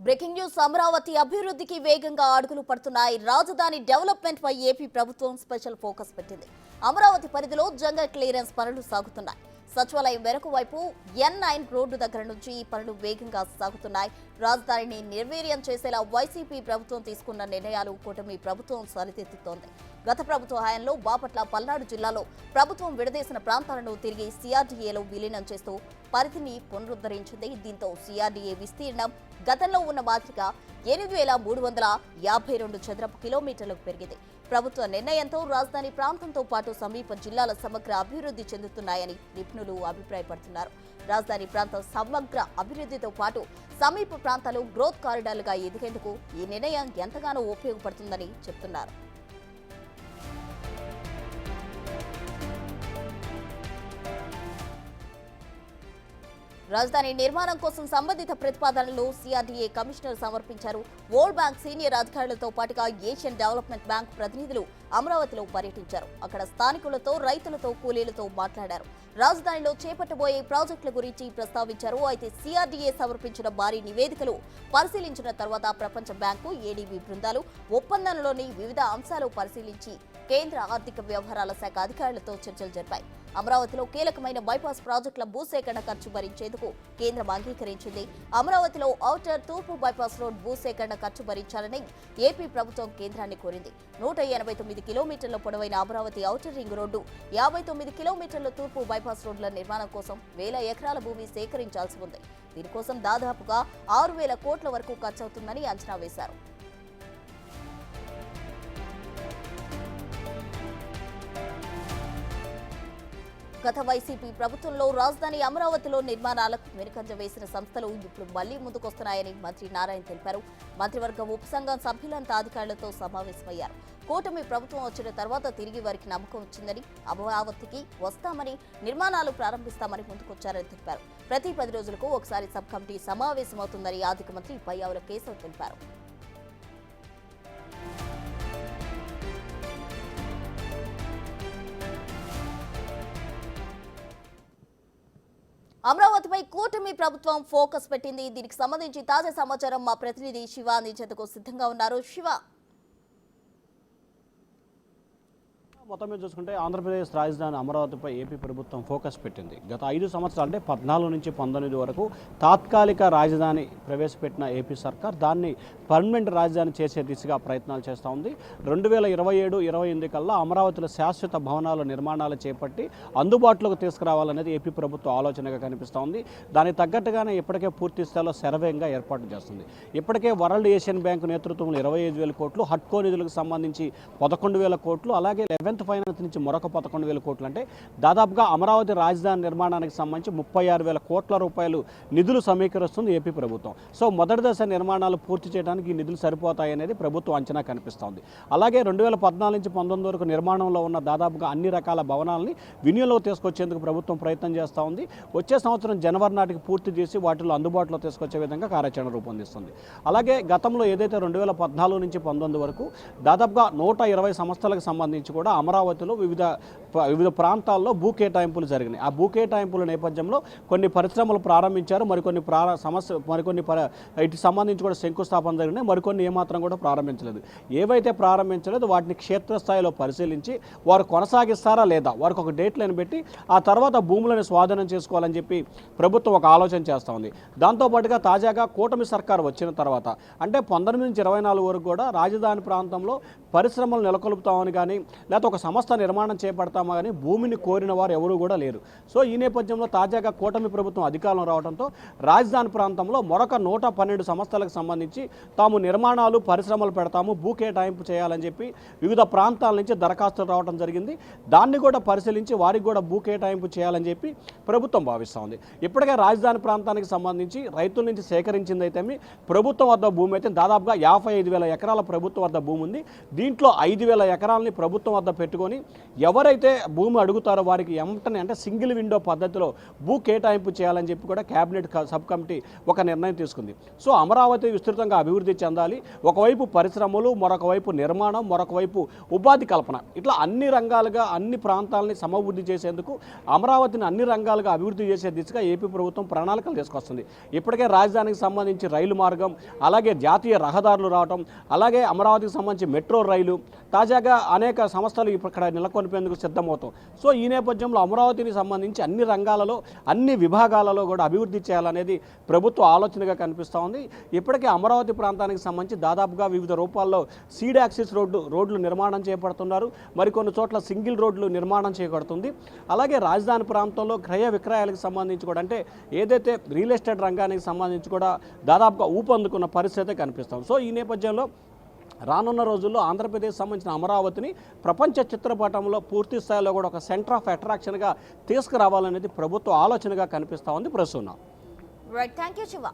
Breaking news Amaravati అభివృద్ధికి వేగంగా అడుగులు పడుతున్నాయి. రాజధాని డెవలప్మెంట్ పై ఏపీ ప్రభుత్వం స్పెషల్ ఫోకస్ పెట్టింది. అమరావతి పరిధిలో జంగల్ క్లియరెన్స్ పనులు సాగుతున్నాయి. సచివాలయం వెనుక వైపు N9 రోడ్డు దగ్గర నుంచి ఈ పనులు వేగంగా సాగుతున్నాయి. రాజధానిని నిర్వీర్యం చేసేలా వైసీపీ ప్రభుత్వం తీసుకున్న నిర్ణయాలు కూటమి ప్రభుత్వం సరిదిద్దుతోంది. గత ప్రభుత్వ హయాంలో బాపట్ల, పల్నాడు జిల్లాలో ప్రభుత్వం విడదీసిన ప్రాంతాలను తిరిగి సిఆర్డీఏలో విలీనం చేస్తూ పరిధిని పునరుద్ధరించింది. దీంతో సిఆర్డీఏ విస్తీర్ణం గతంలో ఉన్న మాదిరిగా 8,352 చదరపు కిలోమీటర్లకు పెరిగింది. ప్రభుత్వ నిర్ణయంతో రాజధాని ప్రాంతంతో పాటు సమీప జిల్లాల సమగ్ర అభివృద్ధి చెందుతున్నాయని నిపుణులు అభిప్రాయపడుతున్నారు. రాజధాని ప్రాంతం సమగ్ర అభివృద్ధితో పాటు సమీప ప్రాంతాలు గ్రోత్ కారిడార్లుగా ఎదిగేందుకు ఈ నిర్ణయం ఎంతగానో ఉపయోగపడుతుందని చెబుతున్నారు. రాజధాని నిర్మాణం కోసం సంబంధిత ప్రతిపాదనలు సిఆర్డీఏ కమిషనర్ సమర్పించారు. వరల్డ్ బ్యాంక్ సీనియర్ అధికారులతో పాటుగా ఏషియన్ డెవలప్మెంట్ బ్యాంక్ ప్రతినిధులు అమరావతిలో పర్యటించారు. అక్కడ స్థానికులతో, రైతులతో, కూలీలతో మాట్లాడారు. రాజధానిలో చేపట్టబోయే ప్రాజెక్టుల గురించి ప్రస్తావించారు. అయితే సిఆర్డీఏ సమర్పించిన భారీ నివేదికలు పరిశీలించిన తర్వాత ప్రపంచ బ్యాంకు, ఏడీబీ బృందాలు ఒప్పందంలోని వివిధ అంశాలు పరిశీలించి కేంద్ర ఆర్థిక వ్యవహారాల శాఖ అధికారులతో చర్చలు జరిపాయి. అమరావతిలో కీలకమైన బైపాస్ ప్రాజెక్టుల భూసేకరణ ఖర్చు భరించేందుకు కేంద్రం అంగీకరించింది. అమరావతిలో ఔటర్ తూర్పు బైపాస్ రోడ్ భూసేకరణ ఖర్చు భరించాలని ఏపీ ప్రభుత్వం కేంద్రాన్ని కోరింది. 189 కిలోమీటర్ల పొడవైన అమరావతి ఔటర్ రింగ్ రోడ్డు, 59 కిలోమీటర్ల తూర్పు బైపాస్ రోడ్ల నిర్మాణం కోసం 1000 ఎకరాల భూమి సేకరించాల్సి ఉంది. దీనికోసం దాదాపుగా 6,000 కోట్ల వరకు ఖర్చవుతుందని అంచనా వేశారు. గత వైసీపీ ప్రభుత్వంలో రాజధాని అమరావతిలో నిర్మాణాలకు వెనుకంజ వేసిన సంస్థలు ఇప్పుడు మళ్లీ ముందుకొస్తున్నాయని మంత్రి నారాయణ తెలిపారు. మంత్రివర్గ ఉపసంఘం సభ్యులంతా అధికారులతో సమావేశమయ్యారు. కూటమి ప్రభుత్వం వచ్చిన తర్వాత తిరిగి వారికి నమ్మకం వచ్చిందని, అమరావతికి వస్తామని, నిర్మాణాలు ప్రారంభిస్తామని ముందుకొచ్చారని తెలిపారు. ప్రతి 10 రోజులకు ఒకసారి సబ్ కమిటీ సమావేశమవుతుందని ఆర్థిక మంత్రి పయ్యావుల కేశవ్ తెలిపారు. అమరావతిపై కూటమి ప్రభుత్వం ఫోకస్ పెట్టింది. దీనికి సంబంధించి తాజా సమాచారం మా ప్రతినిధి శివ అందించేందుకు సిద్ధంగా ఉన్నారు. శివ, మొత్తం మీద చూసుకుంటే ఆంధ్రప్రదేశ్ రాజధాని అమరావతిపై ఏపీ ప్రభుత్వం ఫోకస్ పెట్టింది. గత 5 సంవత్సరాలు అంటే 14 నుంచి 19 వరకు తాత్కాలిక రాజధాని ప్రవేశపెట్టిన ఏపీ సర్కార్ దాన్ని పర్మనెంట్ రాజధాని చేసే దిశగా ప్రయత్నాలు చేస్తూ ఉంది. 2027-28 కల్లా అమరావతిలో శాశ్వత భవనాల నిర్మాణాలు చేపట్టి అందుబాటులోకి తీసుకురావాలనేది ఏపీ ప్రభుత్వ ఆలోచనగా కనిపిస్తూ ఉంది. దానికి తగ్గట్టుగానే ఇప్పటికే పూర్తి స్థాయిలో సర్వేగా ఏర్పాటు చేస్తుంది. ఇప్పటికే వరల్డ్ ఏషియన్ బ్యాంకు నేతృత్వంలో 25,000 కోట్లు, హట్కో నిధులకు సంబంధించి 11,000 కోట్లు, అలాగే 11th ఫైనాన్స్ నుంచి మరొక 11,000 కోట్లు, అంటే దాదాపుగా అమరావతి రాజధాని నిర్మాణానికి సంబంధించి 36,000 కోట్ల రూపాయలు నిధులు సమీకరిస్తుంది ఏపీ ప్రభుత్వం. సో మొదటి దశ నిర్మాణాలు పూర్తి చేయడానికి ఈ నిధులు సరిపోతాయనేది ప్రభుత్వం అంచనా కనిపిస్తోంది. అలాగే 2014 నుంచి 19 వరకు నిర్మాణంలో ఉన్న దాదాపుగా అన్ని రకాల భవనాలని వినియోగంలో తీసుకొచ్చేందుకు ప్రభుత్వం ప్రయత్నం చేస్తూ ఉంది. వచ్చే సంవత్సరం జనవరి నాటికి పూర్తి చేసి వాటిలో అందుబాటులో తీసుకొచ్చే విధంగా కార్యాచరణ రూపొందిస్తుంది. అలాగే గతంలో ఏదైతే 2014 నుంచి 19 వరకు దాదాపుగా 120 సంస్థలకు సంబంధించి కూడా అమరావతిలో వివిధ ప్రాంతాల్లో భూ కేటాయింపులు జరిగినాయి. ఆ భూ కేటాయింపుల నేపథ్యంలో కొన్ని పరిశ్రమలు ప్రారంభించారు, మరికొన్ని ఇటు సంబంధించి కూడా శంకుస్థాపన జరిగినాయి, మరికొన్ని ఏమాత్రం కూడా ప్రారంభించలేదు. ఏవైతే ప్రారంభించలేదు వాటిని క్షేత్రస్థాయిలో పరిశీలించి వారు కొనసాగిస్తారా లేదా, వారికి ఒక డేట్ లైన్ పెట్టి ఆ తర్వాత భూములను స్వాధీనం చేసుకోవాలని చెప్పి ప్రభుత్వం ఒక ఆలోచన చేస్తూ ఉంది. దాంతోపాటుగా తాజాగా కూటమి సర్కారు వచ్చిన తర్వాత అంటే 19 నుంచి 24 వరకు కూడా రాజధాని ప్రాంతంలో పరిశ్రమలు నెలకొల్పుతామని కానీ లేకపోతే ఒక సంస్థ నిర్మాణం చేపడతామా కానీ భూమిని కోరిన వారు ఎవరూ కూడా లేరు. సో ఈ నేపథ్యంలో తాజాగా కూటమి ప్రభుత్వం అధికారంలో రావడంతో రాజధాని ప్రాంతంలో మరొక 112 సంస్థలకు సంబంధించి తాము నిర్మాణాలు, పరిశ్రమలు పెడతాము, భూ కేటాయింపు చేయాలని చెప్పి వివిధ ప్రాంతాల నుంచి దరఖాస్తులు రావడం జరిగింది. దాన్ని కూడా పరిశీలించి వారికి కూడా భూ కేటాయింపు చేయాలని చెప్పి ప్రభుత్వం భావిస్తూ ఉంది. ఇప్పటికే రాజధాని ప్రాంతానికి సంబంధించి రైతుల నుంచి సేకరించింది అయితే ప్రభుత్వం వద్ద భూమి అయితే దాదాపుగా 55,000 ఎకరాల ప్రభుత్వం వద్ద భూమి ఉంది. దీంట్లో 5,000 ఎకరాలని ప్రభుత్వం వద్ద పెట్టుకొని ఎవరైతే భూమి అడుగుతారో వారికి వెంటనే అంటే సింగిల్ విండో పద్ధతిలో భూ కేటాయింపు చేయాలని చెప్పి కూడా కేబినెట్ సబ్ కమిటీ ఒక నిర్ణయం తీసుకుంది. సో అమరావతి విస్తృతంగా అభివృద్ధి చెందాలి, ఒకవైపు పరిశ్రమలు, మరొక వైపు నిర్మాణం, మరొక వైపు ఉపాధి కల్పన, ఇట్లా అన్ని రంగాలుగా అన్ని ప్రాంతాలని సమభివృద్ధి చేసేందుకు అమరావతిని అన్ని రంగాలుగా అభివృద్ధి చేసే దిశగా ఏపీ ప్రభుత్వం ప్రణాళికలు తీసుకొస్తుంది. ఇప్పటికే రాజధానికి సంబంధించి రైలు మార్గం, అలాగే జాతీయ రహదారులు రావడం, అలాగే అమరావతికి సంబంధించి మెట్రో రైలు, తాజాగా అనేక సంస్థలు ఇక్కడ నెలకొల్పేందుకు సిద్ధమవుతాం. సో ఈ నేపథ్యంలో అమరావతిని సంబంధించి అన్ని రంగాలలో అన్ని విభాగాలలో కూడా అభివృద్ధి చేయాలనేది ప్రభుత్వ ఆలోచనగా కనిపిస్తూ ఉంది. ఇప్పటికే అమరావతి ప్రాంతానికి సంబంధించి దాదాపుగా వివిధ రూపాల్లో సీడ్ యాక్సిస్ రోడ్లు నిర్మాణం చేపడుతున్నారు, మరికొన్ని చోట్ల సింగిల్ రోడ్లు నిర్మాణం చేయబడుతుంది. అలాగే రాజధాని ప్రాంతంలో క్రయ విక్రయాలకు సంబంధించి కూడా అంటే ఏదైతే రియల్ ఎస్టేట్ రంగానికి సంబంధించి కూడా దాదాపుగా ఊపందుకున్న పరిస్థితి కనిపిస్తాం. సో ఈ నేపథ్యంలో రానున్న రోజుల్లో ఆంధ్రప్రదేశ్ సంబంధించిన అమరావతిని ప్రపంచ చిత్రపటంలో పూర్తి స్థాయిలో కూడా ఒక సెంటర్ ఆఫ్ అట్రాక్షన్గా తీసుకురావాలనేది ప్రభుత్వ ఆలోచనగా కనిపిస్తూ ఉంది ప్రస్తుతం. Right, thank you Shiva.